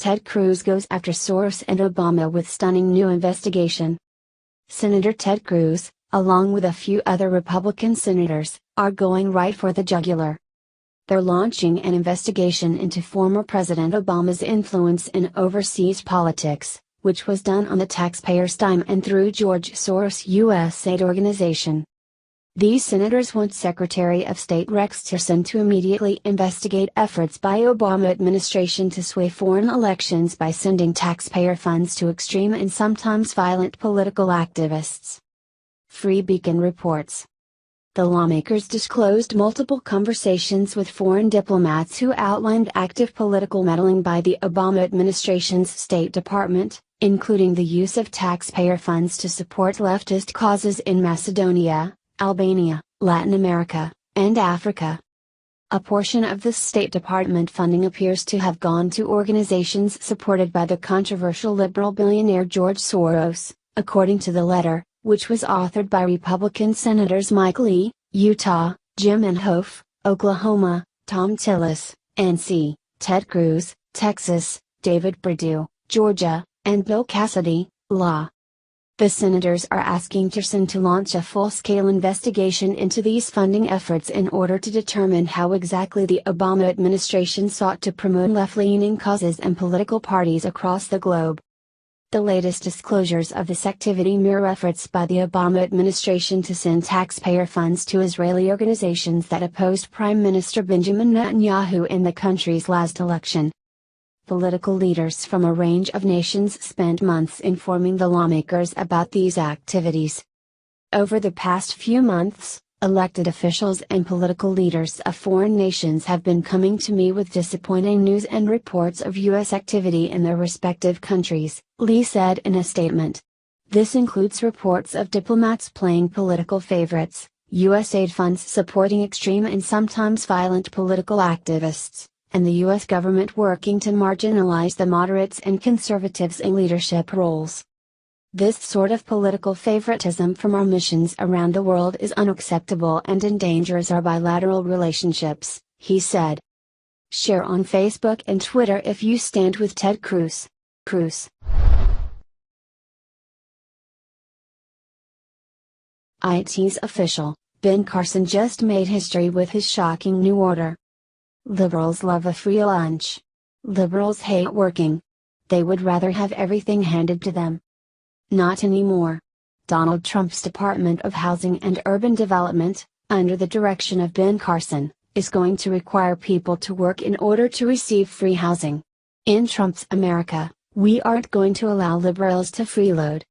Ted Cruz goes after Soros and Obama with stunning new investigation. Senator Ted Cruz, along with a few other Republican senators, are going right for the jugular. They're launching an investigation into former President Obama's influence in overseas politics, which was done on the taxpayers' dime and through George Soros' USAID organization. These senators want Secretary of State Rex Tillerson to immediately investigate efforts by Obama administration to sway foreign elections by sending taxpayer funds to extreme and sometimes violent political activists. Free Beacon reports. The lawmakers disclosed multiple conversations with foreign diplomats who outlined active political meddling by the Obama administration's State Department, including the use of taxpayer funds to support leftist causes in Macedonia, Albania, Latin America, and Africa. A portion of the State Department funding appears to have gone to organizations supported by the controversial liberal billionaire George Soros, according to the letter, which was authored by Republican Senators Mike Lee, Utah, Jim Inhofe, Oklahoma, Tom Tillis, NC, Ted Cruz, Texas, David Perdue, Georgia, and Bill Cassidy, Law. The senators are asking Tillerson to launch a full-scale investigation into these funding efforts in order to determine how exactly the Obama administration sought to promote left-leaning causes and political parties across the globe. The latest disclosures of this activity mirror efforts by the Obama administration to send taxpayer funds to Israeli organizations that opposed Prime Minister Benjamin Netanyahu in the country's last election. Political leaders from a range of nations spent months informing the lawmakers about these activities. Over the past few months, elected officials and political leaders of foreign nations have been coming to me with disappointing news and reports of U.S. activity in their respective countries, Lee said in a statement. This includes reports of diplomats playing political favorites, USAID funds supporting extreme and sometimes violent political activists, and the U.S. government working to marginalize the moderates and conservatives in leadership roles. This sort of political favoritism from our missions around the world is unacceptable and endangers our bilateral relationships, he said. Share on Facebook and Twitter if you stand with Ted Cruz. IT's official, Ben Carson just made history with his shocking new order. Liberals love a free lunch. Liberals hate working. They would rather have everything handed to them. Not anymore. Donald Trump's Department of Housing and Urban Development, under the direction of Ben Carson, is going to require people to work in order to receive free housing. In Trump's America, we aren't going to allow liberals to freeload.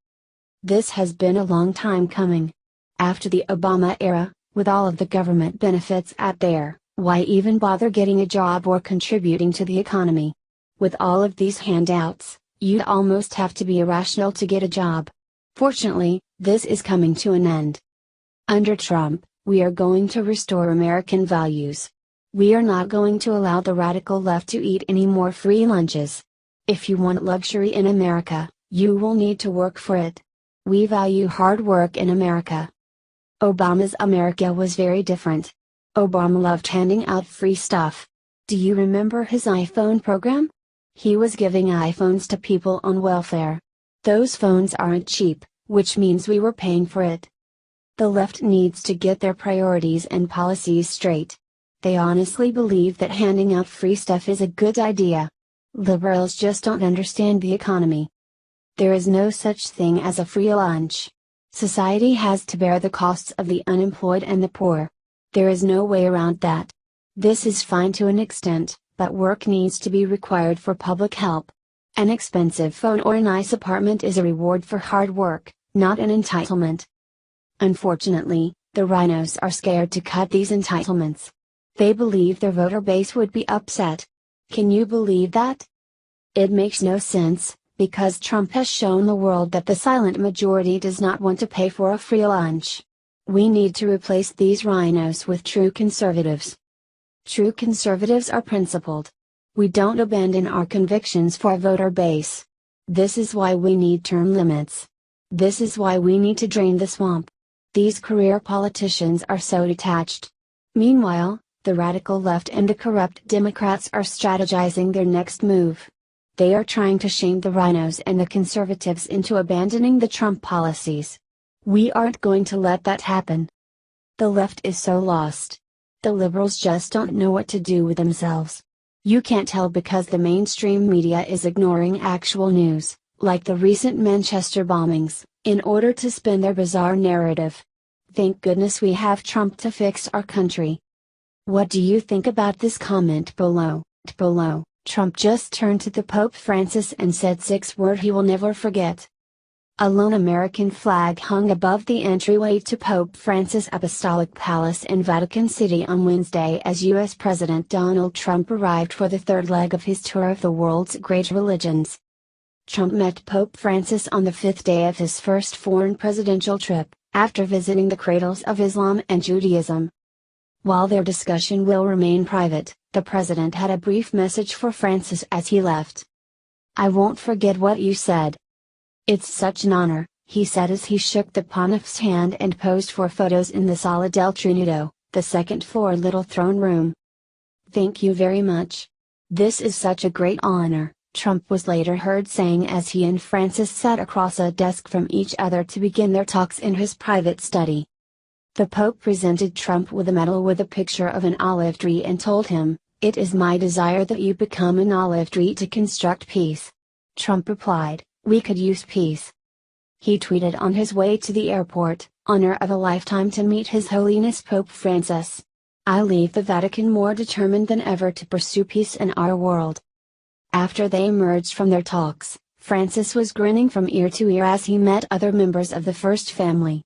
This has been a long time coming. After the Obama era, with all of the government benefits out there, why even bother getting a job or contributing to the economy? With all of these handouts, you'd almost have to be irrational to get a job. Fortunately, this is coming to an end. Under Trump, we are going to restore American values. We are not going to allow the radical left to eat any more free lunches. If you want luxury in America, you will need to work for it. We value hard work in America. Obama's America was very different. Obama loved handing out free stuff. Do you remember his iPhone program? He was giving iPhones to people on welfare. Those phones aren't cheap, which means we were paying for it. The left needs to get their priorities and policies straight. They honestly believe that handing out free stuff is a good idea. Liberals just don't understand the economy. There is no such thing as a free lunch. Society has to bear the costs of the unemployed and the poor. There is no way around that. This is fine to an extent, but work needs to be required for public help. An expensive phone or a nice apartment is a reward for hard work, not an entitlement. Unfortunately, the rhinos are scared to cut these entitlements. They believe their voter base would be upset. Can you believe that? It makes no sense, because Trump has shown the world that the silent majority does not want to pay for a free lunch. We need to replace these rhinos with true conservatives. True conservatives are principled. We don't abandon our convictions for a voter base. This is why we need term limits. This is why we need to drain the swamp. These career politicians are so detached. Meanwhile, the radical left and the corrupt Democrats are strategizing their next move. They are trying to shame the rhinos and the conservatives into abandoning the Trump policies. We aren't going to let that happen. The left is so lost. The liberals just don't know what to do with themselves. You can't tell because the mainstream media is ignoring actual news, like the recent Manchester bombings, in order to spin their bizarre narrative. Thank goodness we have Trump to fix our country. What do you think about this comment below? Trump just turned to the Pope Francis and said 6 words he will never forget. A lone American flag hung above the entryway to Pope Francis' Apostolic Palace in Vatican City on Wednesday as U.S. President Donald Trump arrived for the third leg of his tour of the world's great religions. Trump met Pope Francis on the 5th day of his first foreign presidential trip, after visiting the cradles of Islam and Judaism. While their discussion will remain private, the president had a brief message for Francis as he left. "I won't forget what you said. It's such an honor," he said as he shook the pontiff's hand and posed for photos in the Sala del Trinito, the second-floor little throne room. "Thank you very much. This is such a great honor," Trump was later heard saying as he and Francis sat across a desk from each other to begin their talks in his private study. The Pope presented Trump with a medal with a picture of an olive tree and told him, "It is my desire that you become an olive tree to construct peace." Trump replied, "We could use peace." He tweeted on his way to the airport, "Honor of a lifetime to meet His Holiness Pope Francis. I leave the Vatican more determined than ever to pursue peace in our world." After they emerged from their talks, Francis was grinning from ear to ear as he met other members of the first family.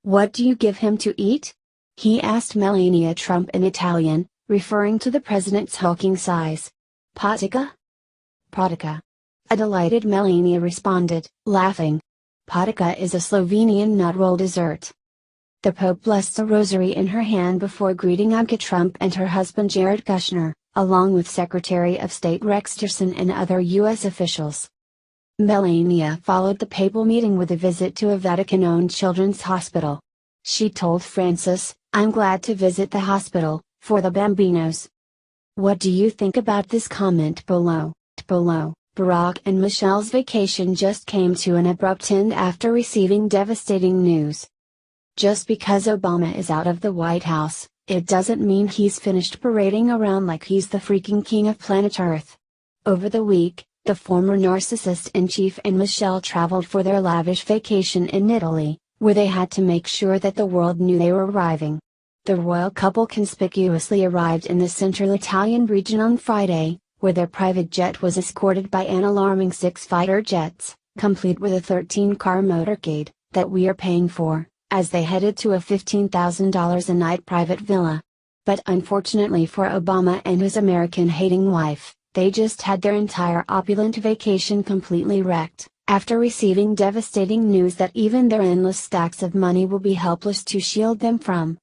"What do you give him to eat?" he asked Melania Trump in Italian, referring to the president's hulking size. "Patika?" "Patika." A delighted Melania responded, laughing. Patika is a Slovenian nut roll dessert. The Pope blessed a rosary in her hand before greeting Ivanka Trump and her husband Jared Kushner, along with Secretary of State Rex Tillerson and other U.S. officials. Melania followed the papal meeting with a visit to a Vatican-owned children's hospital. She told Francis, "I'm glad to visit the hospital, for the bambinos." What do you think about this comment below? Barack and Michelle's vacation just came to an abrupt end after receiving devastating news. Just because Obama is out of the White House, it doesn't mean he's finished parading around like he's the freaking king of planet Earth. Over the week, the former narcissist-in-chief and Michelle traveled for their lavish vacation in Italy, where they had to make sure that the world knew they were arriving. The royal couple conspicuously arrived in the central Italian region on Friday, where their private jet was escorted by an alarming 6 fighter jets, complete with a 13-car motorcade, that we are paying for, as they headed to a $15,000 a night private villa. But unfortunately for Obama and his American-hating wife, they just had their entire opulent vacation completely wrecked, after receiving devastating news that even their endless stacks of money will be helpless to shield them from.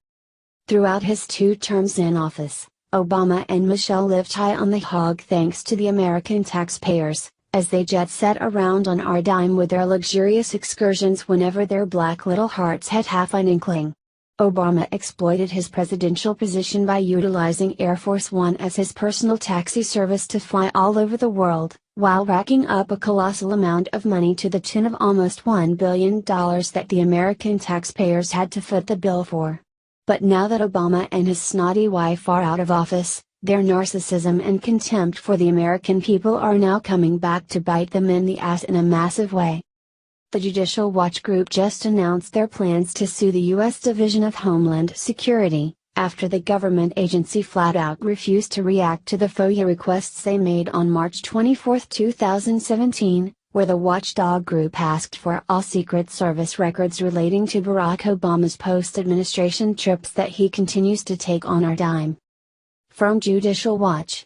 Throughout his 2 terms in office, Obama and Michelle lived high on the hog thanks to the American taxpayers, as they jet set around on our dime with their luxurious excursions whenever their black little hearts had half an inkling. Obama exploited his presidential position by utilizing Air Force One as his personal taxi service to fly all over the world, while racking up a colossal amount of money to the tune of almost $1 billion that the American taxpayers had to foot the bill for. But now that Obama and his snotty wife are out of office, their narcissism and contempt for the American people are now coming back to bite them in the ass in a massive way. The Judicial Watch Group just announced their plans to sue the U.S. Division of Homeland Security, after the government agency flat out refused to react to the FOIA requests they made on March 24, 2017, where the watchdog group asked for all Secret Service records relating to Barack Obama's post-administration trips that he continues to take on our dime. From Judicial Watch.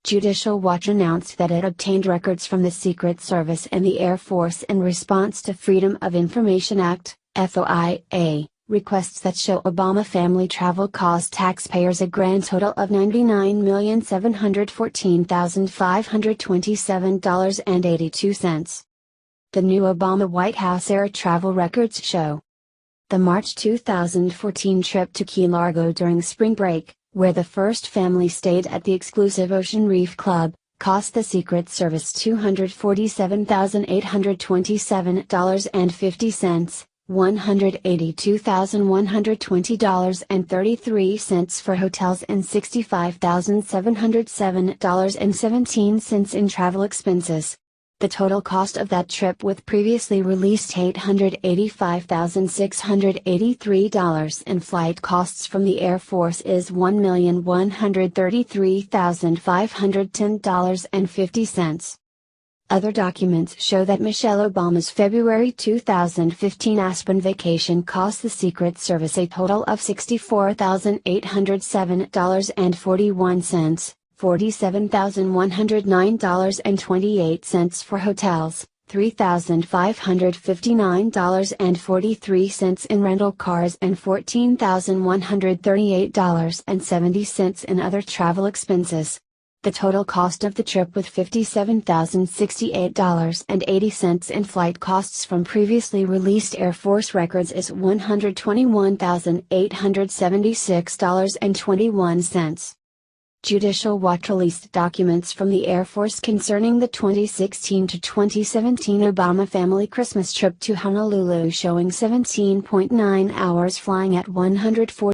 Judicial Watch announced that it obtained records from the Secret Service and the Air Force in response to Freedom of Information Act, FOIA, requests that show Obama family travel cost taxpayers a grand total of $99,714,527.82. The new Obama White House-era travel records show the March 2014 trip to Key Largo during spring break, where the first family stayed at the exclusive Ocean Reef Club, cost the Secret Service $247,827.50, $182,120.33 for hotels and $65,707.17 in travel expenses. The total cost of that trip with previously released $885,683 and flight costs from the Air Force is $1,133,510.50. Other documents show that Michelle Obama's February 2015 Aspen vacation cost the Secret Service a total of $64,807.41, $47,109.28 for hotels, $3,559.43 in rental cars and $14,138.70 in other travel expenses. The total cost of the trip with $57,068.80 in flight costs from previously released Air Force records is $121,876.21. Judicial Watch released documents from the Air Force concerning the 2016 to 2017 Obama family Christmas trip to Honolulu showing 17.9 hours flying at 140